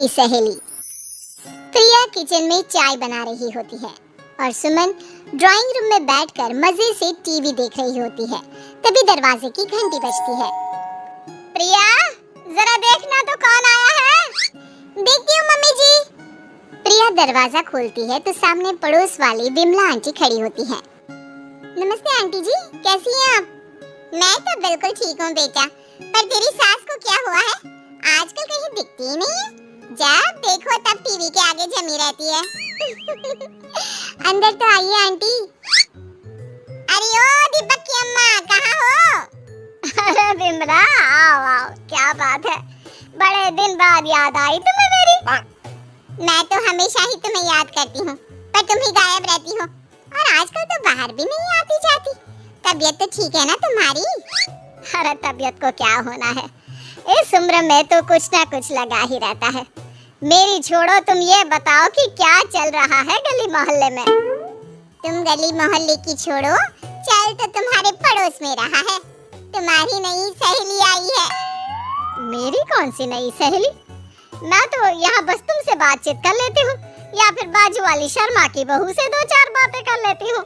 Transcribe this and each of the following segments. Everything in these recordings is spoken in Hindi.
सहेली प्रिया किचन में चाय बना रही होती है और सुमन ड्राइंग रूम में बैठकर मजे से टीवी देख रही होती है। तभी दरवाजे की घंटी बजती है। प्रिया, जरा देखना तो कौन आया है। देखती हूँ मम्मी जी। प्रिया दरवाजा खोलती है तो सामने पड़ोस वाली विमला आंटी खड़ी होती है। नमस्ते आंटी जी, कैसी हैं आप? मैं तो बिल्कुल ठीक हूँ बेटा, पर तेरी सास को क्या हुआ है? आजकल कहीं दिखती ही नहीं है। जब देखो तब टीवी के आगे जमी रहती है। अंदर तो आइए आंटी। अरे ओ दीपक की अम्मा, कहाँ हो? अरे विमला, आओ आओ, क्या बात है, बड़े दिन बाद याद आई तुम्हें मेरी। मैं तो हमेशा ही तुम्हें याद करती हूँ, पर तुम ही गायब रहती हो और आजकल तो बाहर भी नहीं आती जाती। तबीयत तो ठीक है ना तुम्हारी? अरे तबीयत को क्या होना है, इस उम्र में तो कुछ ना कुछ लगा ही रहता है। मेरी छोड़ो, तुम ये बताओ कि क्या चल रहा है गली मोहल्ले में? तुम गली मोहल्ले की छोड़ो, चल तो तुम्हारे पड़ोस में रहा है। तुम्हारी नई सहेली आई है। मेरी कौन सी नई सहेली? मैं तो यहाँ बस तुमसे बातचीत कर लेती हूँ या फिर बाजू वाली शर्मा की बहू से दो चार बातें कर लेती हूँ।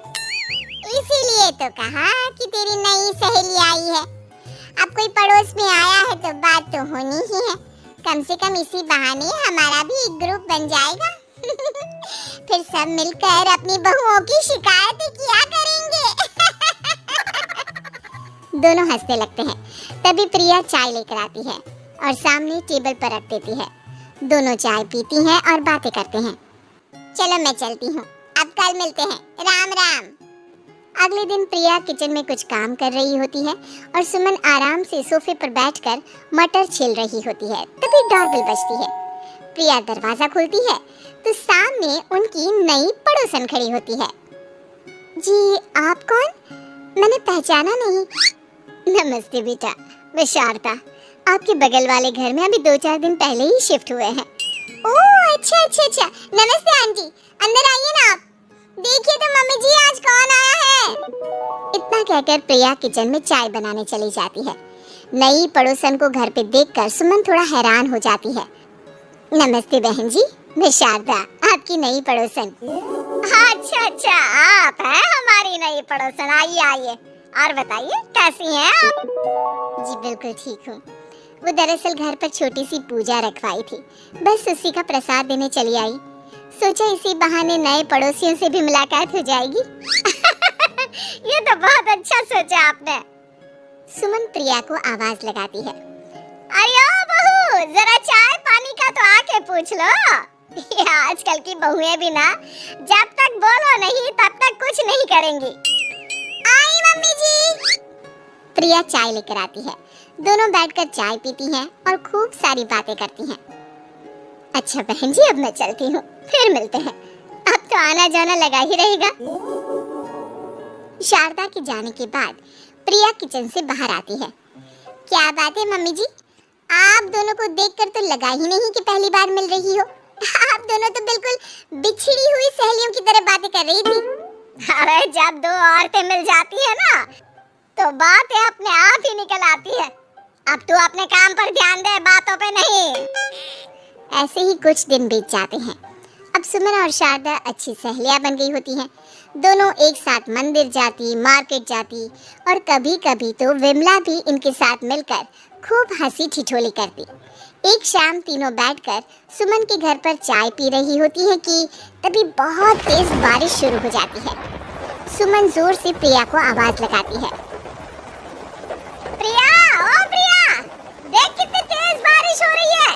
इसीलिए तो कहा कि तेरी नई सहेली आई है। अब कोई पड़ोस में आया है तो बात तो होनी ही है। कम से कम इसी बहाने हमारा भी एक ग्रुप बन जाएगा। फिर सब मिलकर अपनी बहुओं की शिकायतें किया करेंगे। दोनों हंसने लगते हैं। तभी प्रिया चाय लेकर आती है और सामने टेबल पर रख देती है। दोनों चाय पीती हैं और बातें करते हैं। चलो मैं चलती हूँ, अब कल मिलते हैं। राम राम। अगले दिन प्रिया किचन में कुछ काम कर रही होती है और सुमन आराम से सोफे पर बैठकर मटर छील रही होती है। तभी डोरबेल बजती है। प्रिया दरवाजा खोलती है तो सामने उनकी नई पड़ोसन खड़ी होती है। जी, आप कौन? मैंने पहचाना नहीं। नमस्ते बेटा, मैं शारदा, आपके बगल वाले घर में अभी 2-4 दिन पहले ही शिफ्ट हुए हैं। ओह अच्छा अच्छा अच्छा, नमस्ते आंटी, अंदर आइए ना आप। देखिए तो मम्मी जी, आज कौन आया है? इतना कहकर प्रिया किचन में चाय बनाने चली जाती है। नई पड़ोसन को घर पे देखकर सुमन थोड़ा हैरान हो जाती है। नमस्ते बहन जी, मैं शारदा, आपकी नई पड़ोसन। अच्छा अच्छा, आप हैं हमारी नई पड़ोसन। आइए आइए, और बताइए कैसी हैं आप? जी बिल्कुल ठीक हूँ। वो दरअसल घर पर छोटी सी पूजा रखवाई थी, बस उसी का प्रसाद देने चली आई। सोचा इसी बहाने नए पड़ोसियों से भी मुलाकात हो जाएगी। ये तो बहुत अच्छा सोचा आपने। सुमन प्रिया को आवाज लगाती है। अयो बहू, जरा चाय पानी का तो आके पूछ लो। ये आजकल की बहुएं भी ना, जब तक बोलो नहीं तब तक कुछ नहीं करेंगी। आई मम्मी जी। प्रिया चाय लेकर आती है। दोनों बैठकर चाय पीती हैं और खूब सारी बातें करती हैं। अच्छा बहन जी, अब मैं चलती हूँ, फिर मिलते हैं। अब तो आना जाना लगा ही रहेगा। शारदा के जाने के बाद प्रिया किचन से बाहर आती है। क्या बात है मम्मी जी, आप दोनों को देखकर तो लगा ही नहीं कि पहली बार मिल रही हो। आप दोनों तो बिल्कुल बिछड़ी हुई सहेलियों की तरह बातें कर रही थी। अरे जब दो औरतें मिल जाती है ना, तो बातें अपने आप ही निकल आती है। अब तू अपने काम पर ध्यान दे, बातों पे नहीं। ऐसे ही कुछ दिन बीत जाते हैं। अब सुमन और शारदा अच्छी सहेलियां बन गई होती हैं। दोनों एक साथ मंदिर जाती, मार्केट जाती और कभी-कभी तो विमला भी इनके साथ मिलकर खूब हंसी ठिठोली करती। एक शाम तीनों बैठकर सुमन के घर पर चाय पी रही होती है कि तभी बहुत तेज बारिश शुरू हो जाती है। सुमन जोर से प्रिया को आवाज लगाती है। प्रिया, ओ प्रिया, देख कितनी तेज बारिश हो रही है।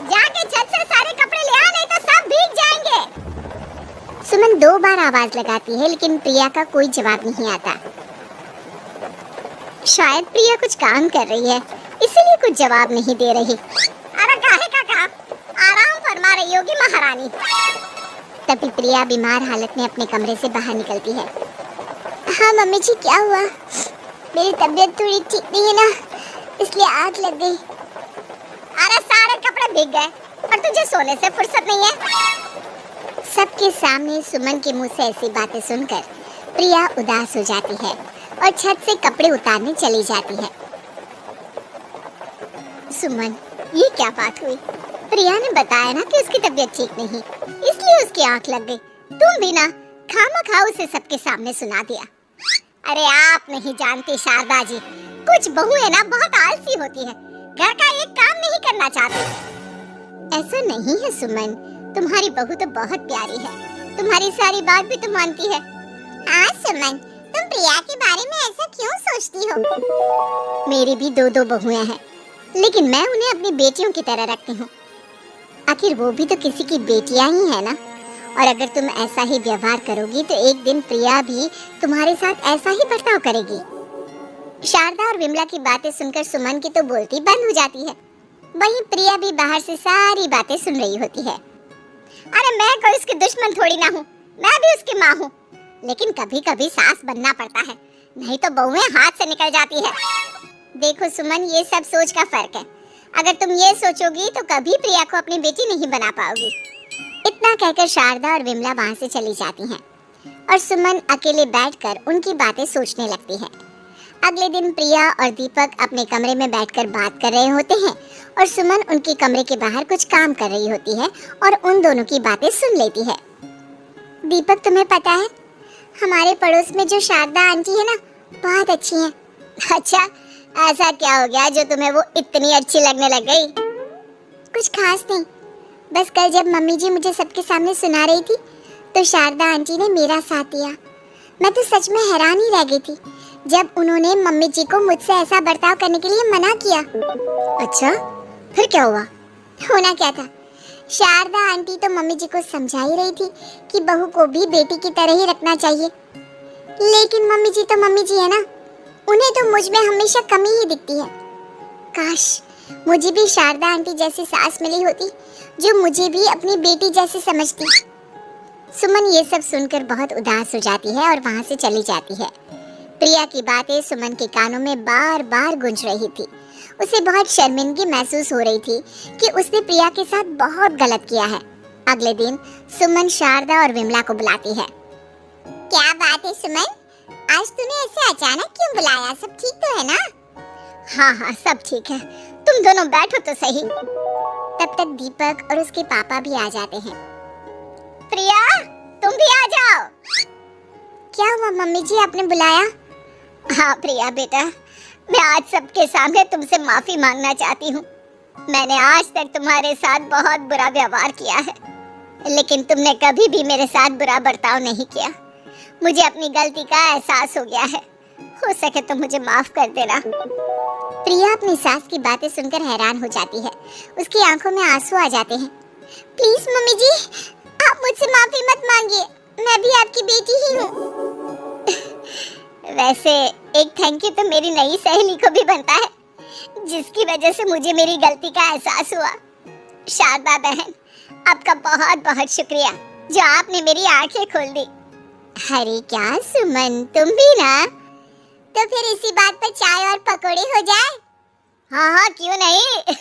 जाके छत से सारे कपड़े ले आ, नहीं तो सब भीग जाएंगे। सुमन 2 बार आवाज लगाती है लेकिन प्रिया का कोई जवाब नहीं आता। शायद प्रिया कुछ काम कर रही है, इसीलिए कुछ जवाब नहीं दे रही। अरे काहे का काम, आराम फरमा रही होगी महारानी। तभी प्रिया बीमार हालत में अपने कमरे से बाहर निकलती है। हाँ मम्मी जी, क्या हुआ? मेरी तबीयत थोड़ी ठीक नहीं है ना, इसलिए आग लग गई। अरे सारे कपड़े भीग गए और तुझे सोने से फुर्सत नहीं है। सबके सामने सुमन के मुंह से ऐसी बातें सुनकर प्रिया उदास हो जाती है और छत से कपड़े उतारने चली जाती है। सुमन, ये क्या बात हुई? प्रिया ने बताया ना कि उसकी तबीयत ठीक नहीं, इसलिए उसकी आंख लग गई। तुम भी ना खामखा उसे सबके सामने सुना दिया। अरे आप नहीं जानती शारदा जी, कुछ बहुएं ना बहुत आलसी होती है, घर का एक काम नहीं करना चाहती। ऐसा नहीं है सुमन, तुम्हारी बहू तो बहुत प्यारी है, तुम्हारी सारी बात भी तो मानती है। हाँ सुमन, तुम प्रिया के बारे में ऐसा क्यों सोचती हो? मेरी भी दो बहुएं हैं, लेकिन मैं उन्हें अपनी बेटियों की तरह रखती हूँ। आखिर वो भी तो किसी की बेटियां ही है ना। और अगर तुम ऐसा ही व्यवहार करोगी तो एक दिन प्रिया भी तुम्हारे साथ ऐसा ही बर्ताव करेगी। शारदा और विमला की बातें सुनकर सुमन की तो बोलती बंद हो जाती है। वहीं प्रिया भी बाहर से सारी बातें सुन रही होती है। अरे मैं कोई उसकी दुश्मन थोड़ी ना हूँ, मैं भी उसकी माँ हूँ, लेकिन कभी कभी सास बनना पड़ता है, नहीं तो बहुएं हाथ से निकल जाती है। देखो सुमन, ये सब सोच का फर्क है। अगर तुम ये सोचोगी तो कभी प्रिया को अपनी बेटी नहीं बना पाओगी। इतना कहकर शारदा और विमला वहाँ से चली जाती हैं और सुमन अकेले बैठकर उनकी बातें सोचने लगती है। अगले दिन प्रिया और दीपक अपने कमरे में बैठकर बात कर रहे होते हैं और सुमन उनके कमरे के बाहर कुछ काम कर रही होती है और उन दोनों की बातें सुन लेती है। दीपक, तुम्हें पता है हमारे पड़ोस में जो शारदा आंटी है ना, बहुत अच्छी है। अच्छा, ऐसा क्या हो गया जो तुम्हें वो इतनी अच्छी लगने लग गई? कुछ खास नहीं, बस कल जब मम्मी जी मुझे सबके सामने सुना रही थी तो शारदा आंटी ने मेरा साथ दिया। मैं तो सच में हैरान ही रह गई थी जब उन्होंने मम्मी जी को मुझसे ऐसा बर्ताव करने के लिए मना किया। अच्छा, फिर क्या हुआ? होना क्या था, शारदा आंटी तो मम्मी जी को समझा ही रही थी कि बहू को भी बेटी की तरह ही रखना चाहिए, लेकिन मम्मी जी तो मम्मी जी है ना, उन्हें तो मुझ में हमेशा कमी ही दिखती है। काश मुझे भी शारदा आंटी जैसी सास मिली होती जो मुझे भी अपनी बेटी जैसे समझती। सुमन ये सब सुनकर बहुत उदास हो जाती है और वहाँ से चली जाती है। प्रिया की बातें सुमन के कानों में बार बार गूंज रही थी। उसे बहुत शर्मिंदगी महसूस हो रही थी कि उसने प्रिया के साथ बहुत गलत किया है। अगले दिन सुमन शारदा और विमला को बुलाती है। क्या बात है सुमन, आज तूने ऐसे अचानक क्यों बुलाया? सब ठीक तो है ना? हाँ, सब ठीक है, तुम दोनों बैठो तो सही। तब तक दीपक और उसके पापा भी आ जाते हैं। प्रिया, तुम भी आ जाओ। क्या हुआ मम्मी जी, आपने बुलाया? हाँ प्रिया बेटा, मैं आज सबके सामने तुमसे माफी मांगना चाहती हूँ। मैंने आज तक तुम्हारे साथ बहुत बुरा व्यवहार किया है, लेकिन तुमने कभी भी मेरे साथ बुरा बर्ताव नहीं किया। मुझे अपनी गलती का एहसास हो गया है, हो सके तो मुझे माफ कर देना। प्रिया अपनी सास की बातें सुनकर हैरान हो जाती है, उसकी आंखों में आंसू आ जाते हैं। प्लीज मम्मी जी, आप मुझसे माफी मत मांगिए, मैं भी आपकी बेटी ही हूँ। वैसे एक थैंक यू तो मेरी नई सहेली को भी बनता है, जिसकी वजह से मुझे मेरी गलती का एहसास हुआ। शारदा बहन, आपका बहुत बहुत शुक्रिया जो आपने मेरी आंखें खोल दी। अरे क्या सुमन, तुम भी ना? तो फिर इसी बात पर चाय और पकोड़े हो जाए? हाँ, क्यों नहीं।